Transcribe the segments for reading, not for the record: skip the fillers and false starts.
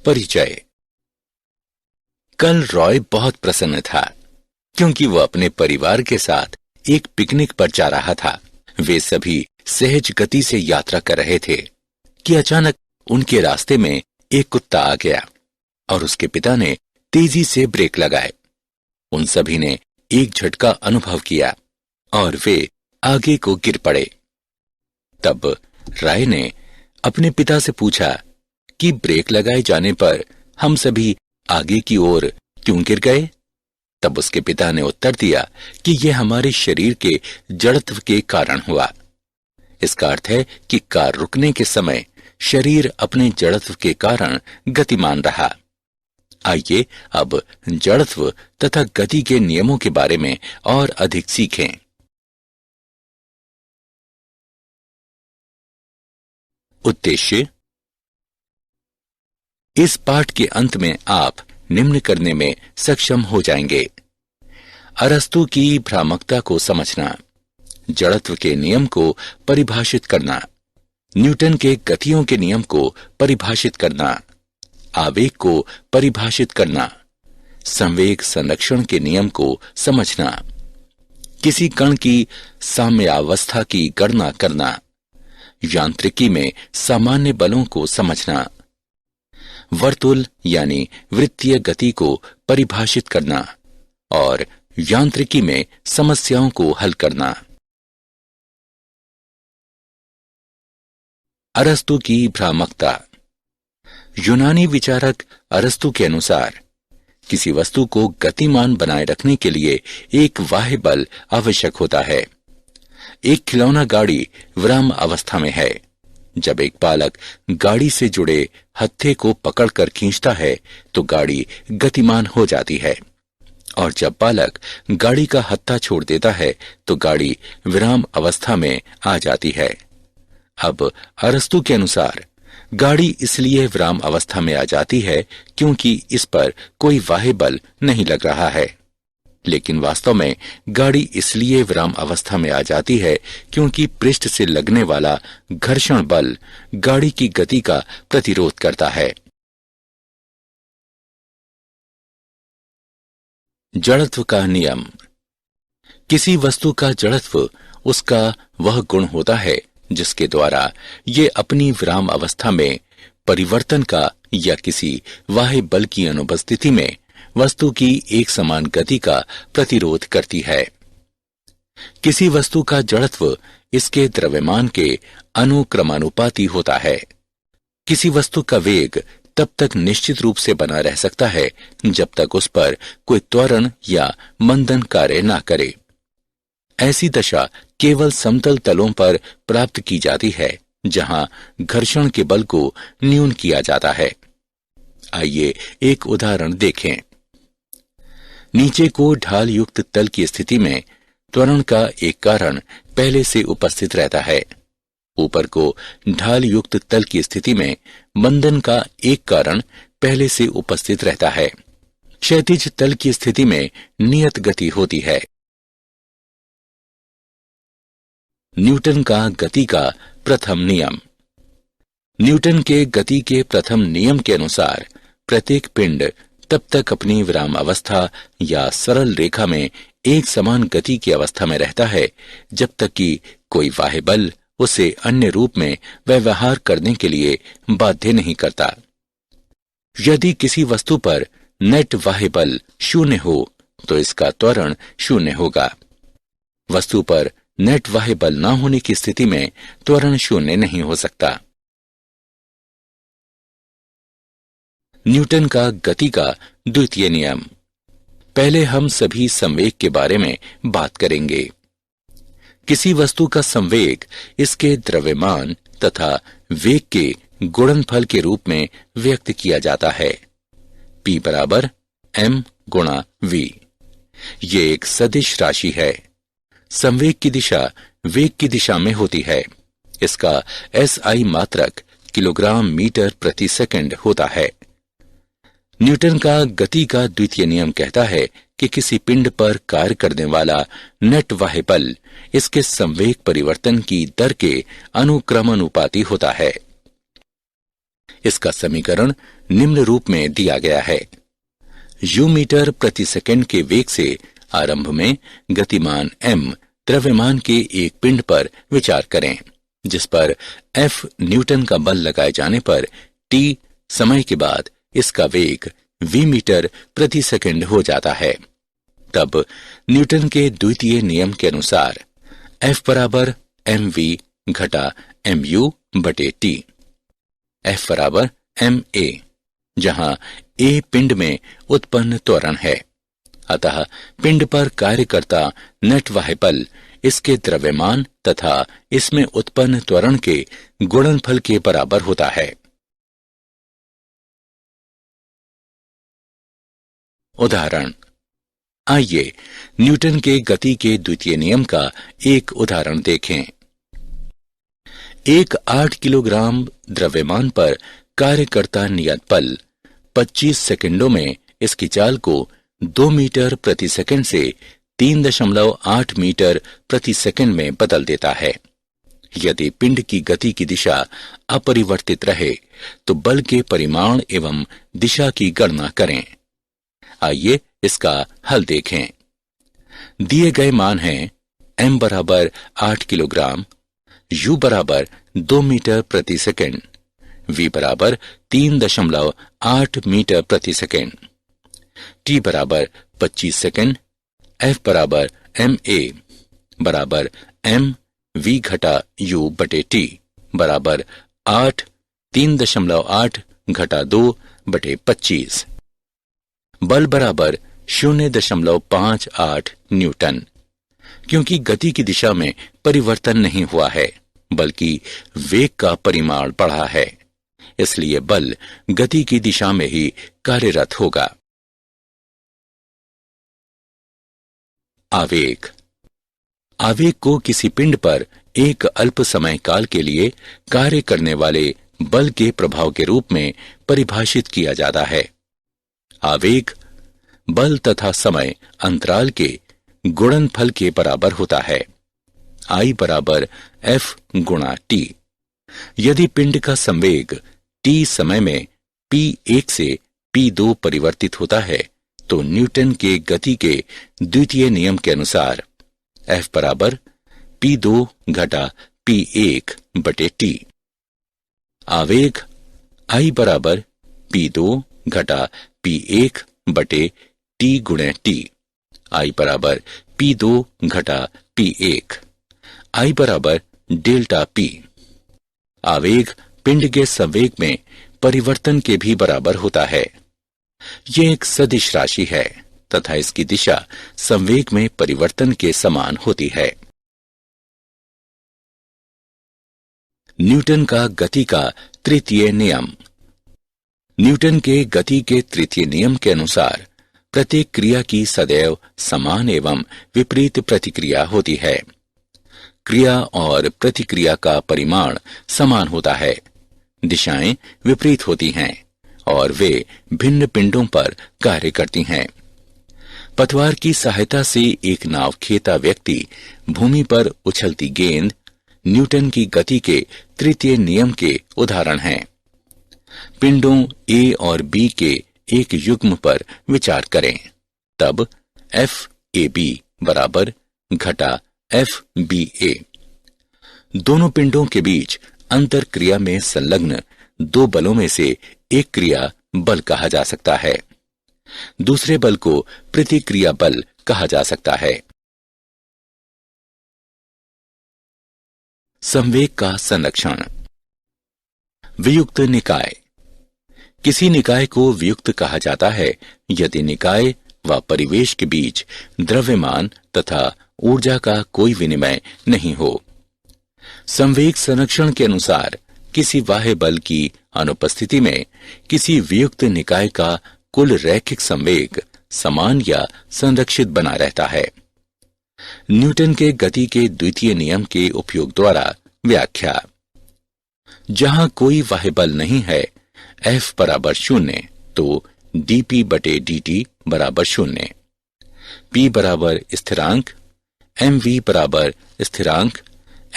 परिचय। कल रॉय बहुत प्रसन्न था क्योंकि वह अपने परिवार के साथ एक पिकनिक पर जा रहा था। वे सभी सहज गति से यात्रा कर रहे थे कि अचानक उनके रास्ते में एक कुत्ता आ गया और उसके पिता ने तेजी से ब्रेक लगाए। उन सभी ने एक झटका अनुभव किया और वे आगे को गिर पड़े। तब रॉय ने अपने पिता से पूछा कि ब्रेक लगाए जाने पर हम सभी आगे की ओर क्यों गिर गए? तब उसके पिता ने उत्तर दिया कि यह हमारे शरीर के जड़त्व के कारण हुआ। इसका अर्थ है कि कार रुकने के समय शरीर अपने जड़त्व के कारण गतिमान रहा। आइए अब जड़त्व तथा गति के नियमों के बारे में और अधिक सीखें। उद्देश्य। इस पाठ के अंत में आप निम्न करने में सक्षम हो जाएंगे: अरस्तु की भ्रामकता को समझना, जड़त्व के नियम को परिभाषित करना, न्यूटन के गतियों के नियम को परिभाषित करना, आवेग को परिभाषित करना, संवेग संरक्षण के नियम को समझना, किसी कण की साम्यावस्था की गणना करना, यांत्रिकी में सामान्य बलों को समझना, वर्तुल यानी वृत्तीय गति को परिभाषित करना और यांत्रिकी में समस्याओं को हल करना। अरस्तु की भ्रामकता। यूनानी विचारक अरस्तु के अनुसार किसी वस्तु को गतिमान बनाए रखने के लिए एक बाह्य बल आवश्यक होता है। एक खिलौना गाड़ी विराम अवस्था में है। जब एक बालक गाड़ी से जुड़े हत्थे को पकड़कर खींचता है तो गाड़ी गतिमान हो जाती है और जब बालक गाड़ी का हत्था छोड़ देता है तो गाड़ी विराम अवस्था में आ जाती है। अब अरस्तु के अनुसार गाड़ी इसलिए विराम अवस्था में आ जाती है क्योंकि इस पर कोई बाह्य बल नहीं लग रहा है, लेकिन वास्तव में गाड़ी इसलिए विराम अवस्था में आ जाती है क्योंकि पृष्ठ से लगने वाला घर्षण बल गाड़ी की गति का प्रतिरोध करता है। जड़त्व का नियम। किसी वस्तु का जड़त्व उसका वह गुण होता है जिसके द्वारा ये अपनी विराम अवस्था में परिवर्तन का या किसी बाह्य बल की अनुपस्थिति में वस्तु की एक समान गति का प्रतिरोध करती है। किसी वस्तु का जड़त्व इसके द्रव्यमान के अनुक्रमानुपाती होता है। किसी वस्तु का वेग तब तक निश्चित रूप से बना रह सकता है जब तक उस पर कोई त्वरण या मंदन कार्य न करे। ऐसी दशा केवल समतल तलों पर प्राप्त की जाती है जहां घर्षण के बल को न्यून किया जाता है। आइए एक उदाहरण देखें। नीचे को ढाल युक्त तल की स्थिति में त्वरण का एक कारण पहले से उपस्थित रहता है। ऊपर को ढाल युक्त तल की स्थिति में मंदन का एक कारण पहले से उपस्थित रहता है। क्षैतिज तल की स्थिति में नियत गति होती है। न्यूटन का गति का प्रथम नियम। न्यूटन के गति के प्रथम नियम के अनुसार प्रत्येक पिंड तब तक अपनी विराम अवस्था या सरल रेखा में एक समान गति की अवस्था में रहता है जब तक कि कोई बाह्य बल उसे अन्य रूप में व्यवहार करने के लिए बाध्य नहीं करता। यदि किसी वस्तु पर नेट बाह्य बल शून्य हो तो इसका त्वरण शून्य होगा। वस्तु पर नेट बाह्य बल न होने की स्थिति में त्वरण शून्य नहीं हो सकता। न्यूटन का गति का द्वितीय नियम। पहले हम सभी संवेग के बारे में बात करेंगे। किसी वस्तु का संवेग इसके द्रव्यमान तथा वेग के गुणनफल के रूप में व्यक्त किया जाता है। P बराबर m गुणा v। ये एक सदिश राशि है। संवेग की दिशा वेग की दिशा में होती है। इसका SI मात्रक किलोग्राम मीटर प्रति सेकंड होता है। न्यूटन का गति का द्वितीय नियम कहता है कि किसी पिंड पर कार्य करने वाला नेट बाह्य बल इसके संवेग परिवर्तन की दर के अनुक्रमानुपाती होता है। इसका समीकरण निम्न रूप में दिया गया है। यू मीटर प्रति सेकंड के वेग से आरंभ में गतिमान m द्रव्यमान के एक पिंड पर विचार करें, जिस पर F न्यूटन का बल लगाए जाने पर t समय के बाद इसका वेग v मीटर प्रति सेकंड हो जाता है। तब न्यूटन के द्वितीय नियम के अनुसार F बराबर mv घटा mu बटे t, F बराबर ma, जहां a पिंड में उत्पन्न त्वरण है। अतः पिंड पर कार्य करता नेट बाह्य बल इसके द्रव्यमान तथा इसमें उत्पन्न त्वरण के गुणनफल के बराबर होता है। उदाहरण, आइए न्यूटन के गति के द्वितीय नियम का एक उदाहरण देखें। एक 8 किलोग्राम द्रव्यमान पर कार्य करता नियत बल 25 सेकंडों में इसकी चाल को 2 मीटर प्रति सेकंड से 3.8 मीटर प्रति सेकंड में बदल देता है। यदि पिंड की गति की दिशा अपरिवर्तित रहे तो बल के परिमाण एवं दिशा की गणना करें। आइए इसका हल देखें। दिए गए मान हैं m बराबर 8 किलोग्राम, u बराबर 2 मीटर प्रति सेकंड, v बराबर 3.8 मीटर प्रति सेकंड, t बराबर 25 सेकंड, f बराबर ma बराबर m v घटा u बटे t बराबर 3.8 घटा 2 बटे 25। बल बराबर 0.58 न्यूटन। क्योंकि गति की दिशा में परिवर्तन नहीं हुआ है बल्कि वेग का परिमाण बढ़ा है, इसलिए बल गति की दिशा में ही कार्यरत होगा। आवेग। आवेग को किसी पिंड पर एक अल्प समय काल के लिए कार्य करने वाले बल के प्रभाव के रूप में परिभाषित किया जाता है। आवेग बल तथा समय अंतराल के गुणनफल के बराबर होता है। I बराबर F गुणा T। यदि पिंड का संवेग T समय में P1 से P2 परिवर्तित होता है तो न्यूटन के गति के द्वितीय नियम के अनुसार F बराबर P2 घटा P1 बटे T। आवेग I बराबर P2 घटा P1 बटे T गुणे T। I बराबर P2 घटा P1। I बराबर डेल्टा P। आवेग पिंड के संवेग में परिवर्तन के भी बराबर होता है। यह एक सदिश राशि है तथा इसकी दिशा संवेग में परिवर्तन के समान होती है। न्यूटन का गति का तृतीय नियम। न्यूटन के गति के तृतीय नियम के अनुसार प्रत्येक क्रिया की सदैव समान एवं विपरीत प्रतिक्रिया होती है। क्रिया और प्रतिक्रिया का परिमाण समान होता है, दिशाएं विपरीत होती हैं और वे भिन्न पिंडों पर कार्य करती हैं। पतवार की सहायता से एक नाव खेता व्यक्ति भूमि पर उछलती गेंद न्यूटन की गति के तृतीय नियम के उदाहरण हैं। पिंडों A और B के एक युग्म पर विचार करें, तब FAB बराबर घटा FBA। दोनों पिंडों के बीच अंतर क्रिया में संलग्न दो बलों में से एक क्रिया बल कहा जा सकता है, दूसरे बल को प्रतिक्रिया बल कहा जा सकता है। संवेग का संरक्षण। वियुक्त निकाय। किसी निकाय को वियुक्त कहा जाता है यदि निकाय व परिवेश के बीच द्रव्यमान तथा ऊर्जा का कोई विनिमय नहीं हो। संवेग संरक्षण के अनुसार किसी बाह्य बल की अनुपस्थिति में किसी वियुक्त निकाय का कुल रैखिक संवेग समान या संरक्षित बना रहता है। न्यूटन के गति के द्वितीय नियम के उपयोग द्वारा व्याख्या। जहां कोई बाह्य बल नहीं है, F बराबर 0 तो dP बटे dt बराबर 0। P बराबर स्थिरांक, mv बराबर स्थिरांक,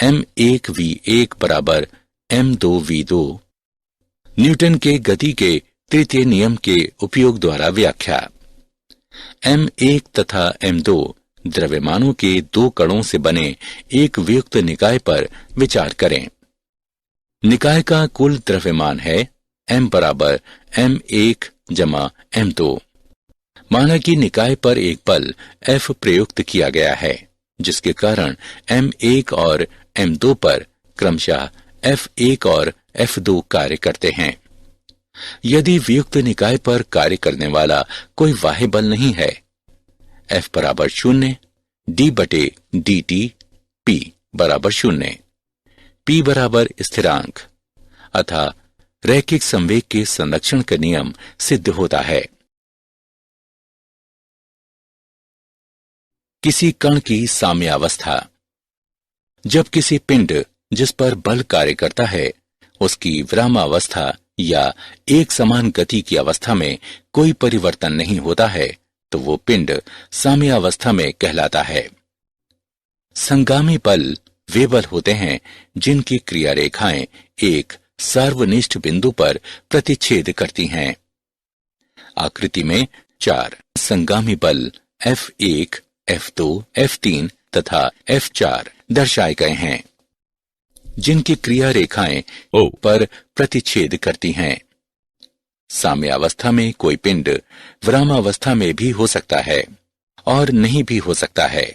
m1v1 बराबर m2v2, न्यूटन के गति के तृतीय नियम के उपयोग द्वारा व्याख्या। M1 तथा M2 द्रव्यमानों के दो कणों से बने एक वियुक्त निकाय पर विचार करें। निकाय का कुल द्रव्यमान है M बराबर M1 जमा M2। माना कि निकाय पर एक बल F प्रयुक्त किया गया है, जिसके कारण M1 और M2 पर क्रमशः F1 और F2 कार्य करते हैं। यदि वियुक्त निकाय पर कार्य करने वाला कोई बाह्य बल नहीं है, F बराबर 0, d बटे dt, P बराबर 0, P बराबर स्थिरांक अतः रैखिक संवेग के संरक्षण का नियम सिद्ध होता है। किसी कण की साम्यावस्था। जब किसी पिंड जिस पर बल कार्य करता है उसकी विरामावस्था या एक समान गति की अवस्था में कोई परिवर्तन नहीं होता है, तो वो पिंड साम्यावस्था में कहलाता है। संगामी बल वे बल होते हैं जिनकी क्रिया रेखाएं एक सार्वनिष्ठ बिंदु पर प्रतिच्छेद करती हैं। आकृति में 4 संगामी बल F1, F2, F3 तथा F4 दर्शाए गए हैं, जिनकी क्रिया रेखाएं O पर प्रतिच्छेद करती हैं। साम्यावस्था में कोई पिंड विरामावस्था में भी हो सकता है और नहीं भी हो सकता है।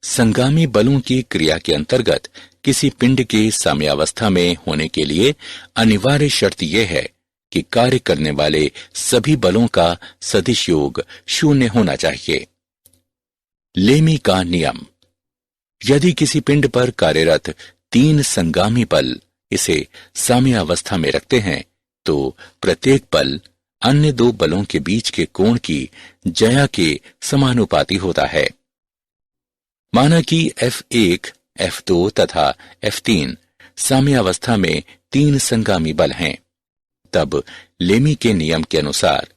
संगामी बलों की क्रिया के अंतर्गत किसी पिंड के साम्यावस्था में होने के लिए अनिवार्य शर्त यह है कि कार्य करने वाले सभी बलों का सदिश योग 0 होना चाहिए। लेमी का नियम। यदि किसी पिंड पर कार्यरत 3 संगामी बल इसे साम्यावस्था में रखते हैं, तो प्रत्येक बल अन्य 2 बलों के बीच के कोण की ज्या के समानुपाती होता है। माना कि F1, F2 तथा F3 साम्यावस्था में 3 संगामी बल हैं, तब लेमी के नियम के अनुसार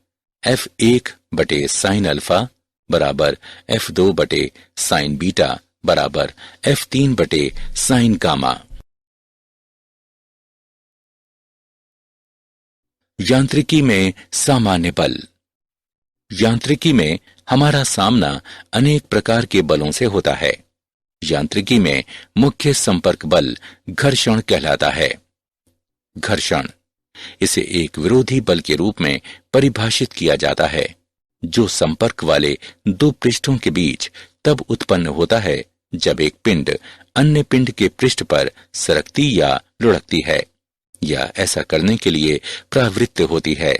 F1 बटे साइन अल्फा बराबर F2 बटे साइन बीटा बराबर F3 बटे साइन गामा। यांत्रिकी में सामान्य बल। यांत्रिकी में हमारा सामना अनेक प्रकार के बलों से होता है। यांत्रिकी में मुख्य संपर्क बल घर्षण कहलाता है। घर्षण, इसे एक विरोधी बल के रूप में परिभाषित किया जाता है जो संपर्क वाले 2 पृष्ठों के बीच तब उत्पन्न होता है जब एक पिंड अन्य पिंड के पृष्ठ पर सरकती या लुढ़कती है या ऐसा करने के लिए प्रवृत्त होती है।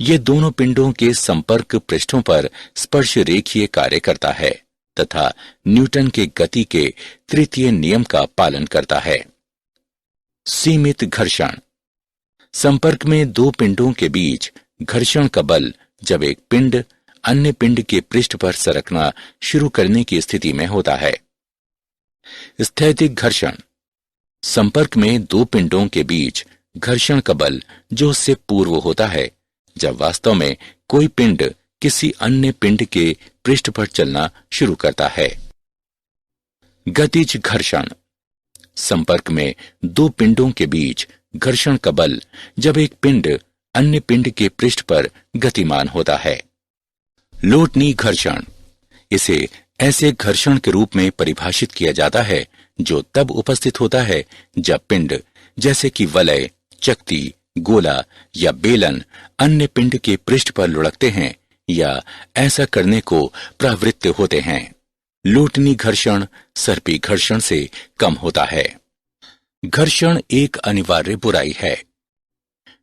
ये दोनों पिंडों के संपर्क पृष्ठों पर स्पर्श रेखीय कार्य करता है तथा न्यूटन के गति के तृतीय नियम का पालन करता है। सीमित घर्षण। संपर्क में 2 पिंडों के बीच घर्षण का बल जब एक पिंड अन्य पिंड के पृष्ठ पर सरकना शुरू करने की स्थिति में होता है। स्थैतिक घर्षण। संपर्क में 2 पिंडों के बीच घर्षण का बल जो उससे पूर्व होता है जब वास्तव में कोई पिंड किसी अन्य पिंड के पृष्ठ पर चलना शुरू करता है। गतिज घर्षण। संपर्क में 2 पिंडों के बीच घर्षण का बल जब एक पिंड अन्य पिंड के पृष्ठ पर गतिमान होता है। लोटनी घर्षण। इसे ऐसे घर्षण के रूप में परिभाषित किया जाता है जो तब उपस्थित होता है जब पिंड जैसे कि वलय, चकती, गोला या बेलन अन्य पिंड के पृष्ठ पर लुढ़कते हैं या ऐसा करने को प्रवृत्त होते हैं। लोटनी घर्षण सर्पी घर्षण से कम होता है। घर्षण एक अनिवार्य बुराई है।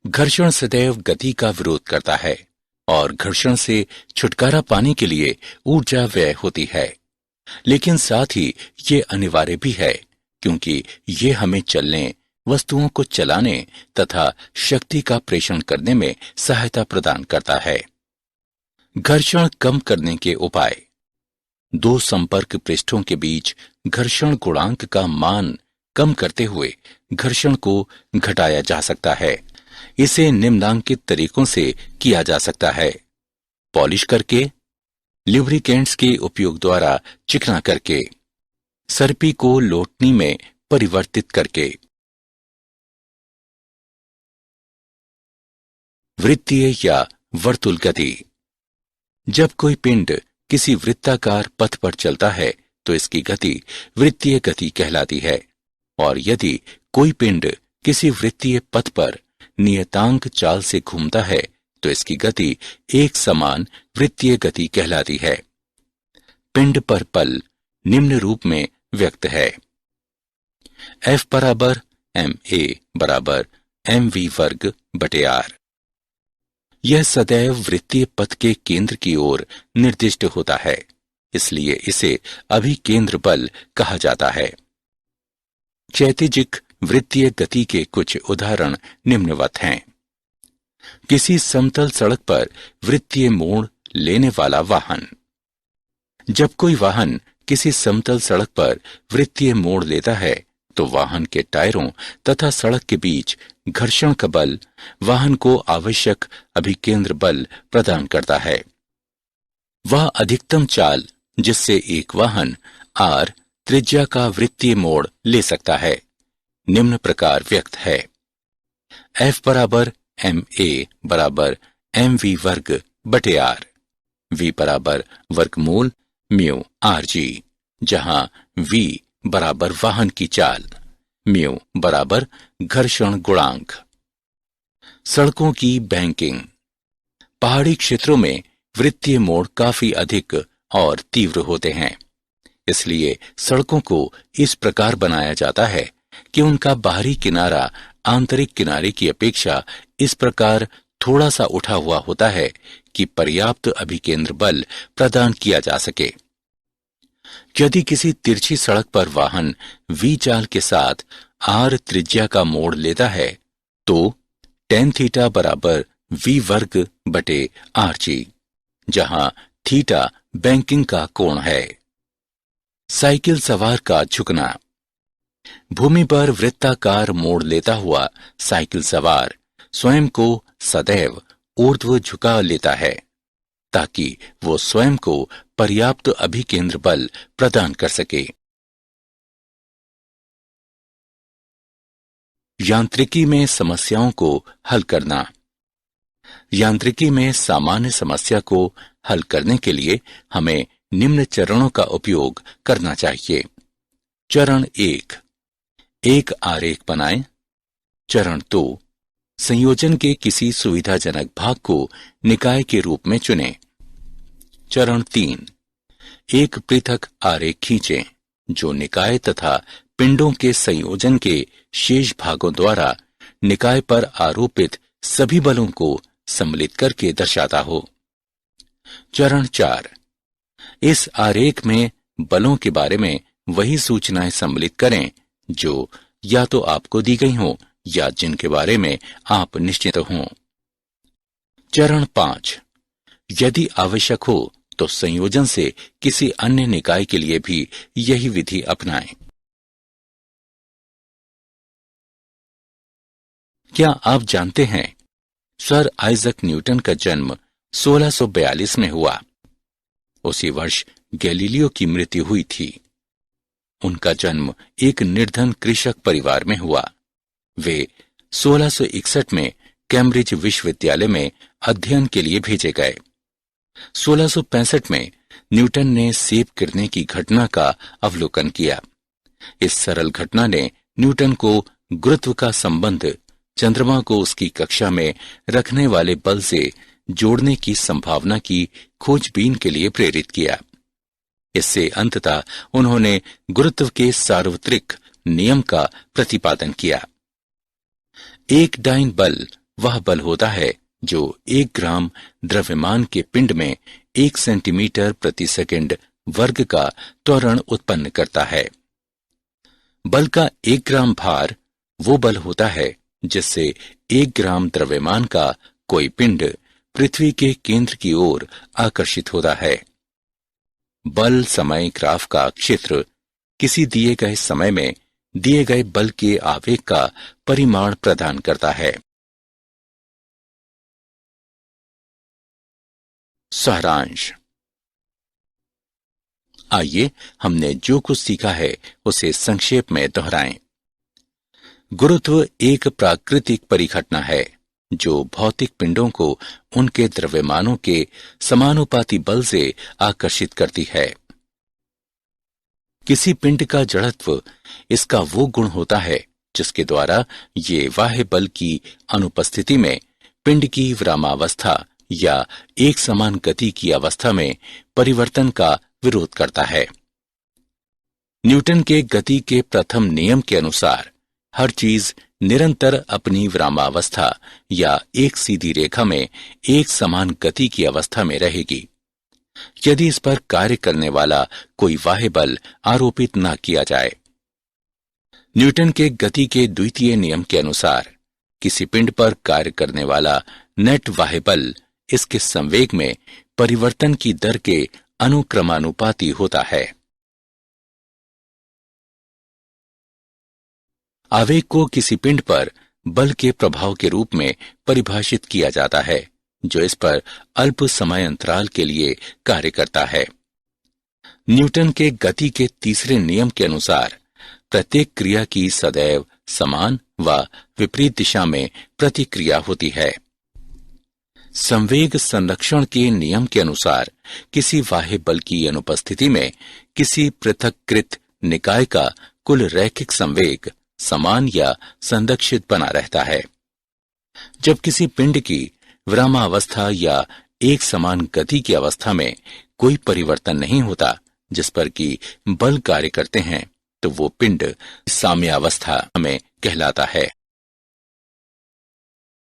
घर्षण सदैव गति का विरोध करता है और घर्षण से छुटकारा पाने के लिए ऊर्जा व्यय होती है, लेकिन साथ ही ये अनिवार्य भी है क्योंकि ये हमें चलने, वस्तुओं को चलाने तथा शक्ति का प्रेषण करने में सहायता प्रदान करता है। घर्षण कम करने के उपाय। 2 संपर्क पृष्ठों के बीच घर्षण गुणांक का मान कम करते हुए घर्षण को घटाया जा सकता है। इसे निम्नांकित तरीकों से किया जा सकता है: पॉलिश करके, ल्यूब्रिकेंट्स के उपयोग द्वारा चिकना करके, सर्पी को लोटनी में परिवर्तित करके। वृत्तीय या वर्तुल गति। जब कोई पिंड किसी वृत्ताकार पथ पर चलता है तो इसकी गति वृत्तीय गति कहलाती है, और यदि कोई पिंड किसी वृत्तीय पथ पर नियतांक चाल से घूमता है तो इसकी गति एक समान वृत्तीय गति कहलाती है। पिंड पर बल निम्न रूप में व्यक्त है। F बराबर ma बराबर mv वर्ग बटे r। यह सदैव वृत्तीय पथ के केंद्र की ओर निर्दिष्ट होता है, इसलिए इसे अभिकेंद्र बल कहा जाता है। क्षैतिजिक वृत्तीय गति के कुछ उदाहरण निम्नवत हैं। किसी समतल सड़क पर वृत्तीय मोड़ लेने वाला वाहन। जब कोई वाहन किसी समतल सड़क पर वृत्तीय मोड़ लेता है तो वाहन के टायरों तथा सड़क के बीच घर्षण का बल वाहन को आवश्यक अभिकेंद्र बल प्रदान करता है। वह अधिकतम चाल जिससे एक वाहन r त्रिज्या का वृत्तीय मोड़ ले सकता है निम्न प्रकार व्यक्त है। F बराबर ma बराबर mv वर्ग बटे r। v बराबर वर्गमूल म्यू rg, जहां v बराबर वाहन की चाल, म्यू बराबर घर्षण गुणांक। सड़कों की बैंकिंग। पहाड़ी क्षेत्रों में वृत्तीय मोड़ काफी अधिक और तीव्र होते हैं, इसलिए सड़कों को इस प्रकार बनाया जाता है कि उनका बाहरी किनारा आंतरिक किनारे की अपेक्षा इस प्रकार थोड़ा सा उठा हुआ होता है कि पर्याप्त अभिकेंद्र बल प्रदान किया जा सके। यदि किसी तिरछी सड़क पर वाहन v चाल के साथ r त्रिज्या का मोड़ लेता है तो tan थीटा बराबर v वर्ग बटे rg, जहां थीटा बैंकिंग का कोण है। साइकिल सवार का झुकना। भूमि पर वृत्ताकार मोड़ लेता हुआ साइकिल सवार स्वयं को सदैव ऊर्ध्व झुका लेता है ताकि वो स्वयं को पर्याप्त अभिकेंद्र बल प्रदान कर सके। यांत्रिकी में समस्याओं को हल करना। यांत्रिकी में सामान्य समस्या को हल करने के लिए हमें निम्न चरणों का उपयोग करना चाहिए। चरण 1, एक आरेख बनाएं। चरण 2, संयोजन के किसी सुविधाजनक भाग को निकाय के रूप में चुनें। चरण 3, एक पृथक आरेख खींचें जो निकाय तथा पिंडों के संयोजन के शेष भागों द्वारा निकाय पर आरोपित सभी बलों को सम्मिलित करके दर्शाता हो। चरण 4, इस आरेख में बलों के बारे में वही सूचनाएं सम्मिलित करें जो या तो आपको दी गई हों या जिनके बारे में आप निश्चित हों। चरण 5, यदि आवश्यक हो तो संयोजन से किसी अन्य निकाय के लिए भी यही विधि अपनाएं। क्या आप जानते हैं सर आइजक न्यूटन का जन्म 1642 में हुआ। उसी वर्ष गैलीलियो की मृत्यु हुई थी। उनका जन्म एक निर्धन कृषक परिवार में हुआ। वे 1661 में कैम्ब्रिज विश्वविद्यालय में अध्ययन के लिए भेजे गए। 1665 में न्यूटन ने सेब गिरने की घटना का अवलोकन किया। इस सरल घटना ने न्यूटन को गुरुत्व का संबंध चंद्रमा को उसकी कक्षा में रखने वाले बल से जोड़ने की संभावना की खोजबीन के लिए प्रेरित किया। इससे अंततः उन्होंने गुरुत्व के सार्वत्रिक नियम का प्रतिपादन किया। एक डाइन बल वह बल होता है जो 1 ग्राम द्रव्यमान के पिंड में 1 सेंटीमीटर प्रति सेकंड वर्ग का त्वरण उत्पन्न करता है। बल का 1 ग्राम भार वो बल होता है जिससे 1 ग्राम द्रव्यमान का कोई पिंड पृथ्वी के केंद्र की ओर आकर्षित होता है। बल समय ग्राफ का क्षेत्र किसी दिए गए समय में दिए गए बल के आवेग का परिमाण प्रदान करता है। सारांश। आइए हमने जो कुछ सीखा है उसे संक्षेप में दोहराएं। गुरुत्व एक प्राकृतिक परिघटना है जो भौतिक पिंडों को उनके द्रव्यमानों के समानुपाती बल से आकर्षित करती है। किसी पिंड का जड़त्व इसका वो गुण होता है जिसके द्वारा ये बाह्य बल की अनुपस्थिति में पिंड की विरामावस्था या एक समान गति की अवस्था में परिवर्तन का विरोध करता है। न्यूटन के गति के प्रथम नियम के अनुसार हर चीज निरंतर अपनी विरामावस्था या एक सीधी रेखा में एक समान गति की अवस्था में रहेगी यदि इस पर कार्य करने वाला कोई बाह्य बल आरोपित न किया जाए। न्यूटन के गति के द्वितीय नियम के अनुसार किसी पिंड पर कार्य करने वाला नेट बाह्य बल इसके संवेग में परिवर्तन की दर के अनुक्रमानुपाती होता है। आवेग को किसी पिंड पर बल के प्रभाव के रूप में परिभाषित किया जाता है जो इस पर अल्प समय अंतराल के लिए कार्य करता है। न्यूटन के गति के तीसरे नियम के अनुसार प्रत्येक क्रिया की सदैव समान व विपरीत दिशा में प्रतिक्रिया होती है। संवेग संरक्षण के नियम के अनुसार किसी बाह्य बल की अनुपस्थिति में किसी पृथक्कृत निकाय का कुल रैखिक संवेग समान या संरक्षित बना रहता है। जब किसी पिंड की विरामावस्था या एक समान गति की अवस्था में कोई परिवर्तन नहीं होता जिस पर कि बल कार्य करते हैं तो वो पिंड साम्यावस्था में कहलाता है।